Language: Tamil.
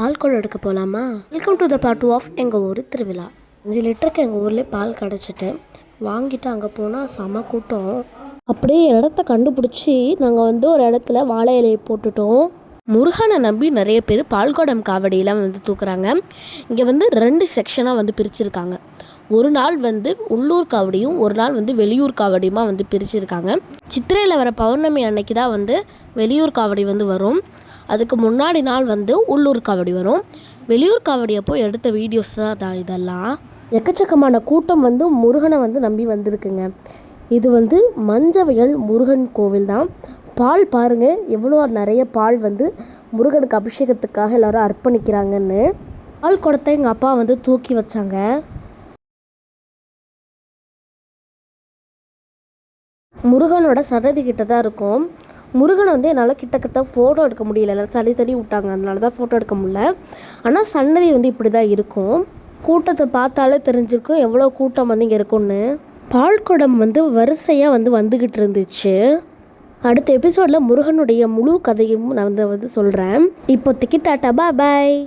பால் எடுக்க போகலாமா? Welcome to the part 2 of எங்கள் ஊர் திருவிழா. 5 லிட்டருக்கு எங்கள் ஊர்லேயே பால் கிடச்சிட்டு வாங்கிட்டு அங்கே போனால் செம கூட்டம். அப்படியே இடத்த கண்டுபிடிச்சி நாங்கள் ஒரு இடத்துல வாழை இலையை போட்டுட்டோம். முருகனை நம்பி நிறைய பேர் பால்குடம் காவடியெல்லாம் தூக்குறாங்க. இங்கே 2 செக்ஷனாக பிரிச்சுருக்காங்க. ஒரு நாள் உள்ளூர் காவடியும் ஒரு நாள் வெளியூர் காவடியுமா பிரிச்சுருக்காங்க. சித்திரையில் வர பௌர்ணமி அன்னைக்கு தான் வெளியூர் காவடி வரும். அதுக்கு முன்னாடி நாள் உள்ளூர் காவடி வரும். வெளியூர் காவடியை போய் எடுத்த வீடியோஸ் தான் இதெல்லாம். எக்கச்சக்கமான கூட்டம் முருகனை நம்பி வந்திருக்குங்க. இது மஞ்சவயல் முருகன் கோவில் தான். பால் பாருங்கள் எவ்வளோ நிறைய பால் முருகனுக்கு அபிஷேகத்துக்காக எல்லோரும் அர்ப்பணிக்கிறாங்கன்னு. பால் குடத்தை எங்கள் அப்பா தூக்கி வச்சாங்க. முருகனோட சன்னதி கிட்ட தான் இருக்கும். முருகனை என்னால் கிட்டக்கத்த ஃபோட்டோ எடுக்க முடியல, தள்ளி விட்டாங்க, அதனால தான் ஃபோட்டோ எடுக்க முடியல. ஆனால் சன்னதி இப்படி தான் இருக்கும். கூட்டத்தை பார்த்தாலே தெரிஞ்சிருக்கும் எவ்வளோ கூட்டம் இங்கே இருக்கும்னு. பால்குடம் வரிசையாக வந்துக்கிட்டு இருந்துச்சு. அடுத்த எபிசோடில் முருகனுடைய முழு கதையும் நான் சொல்கிறேன். இப்போதைக்கு டாட்டா பாய்.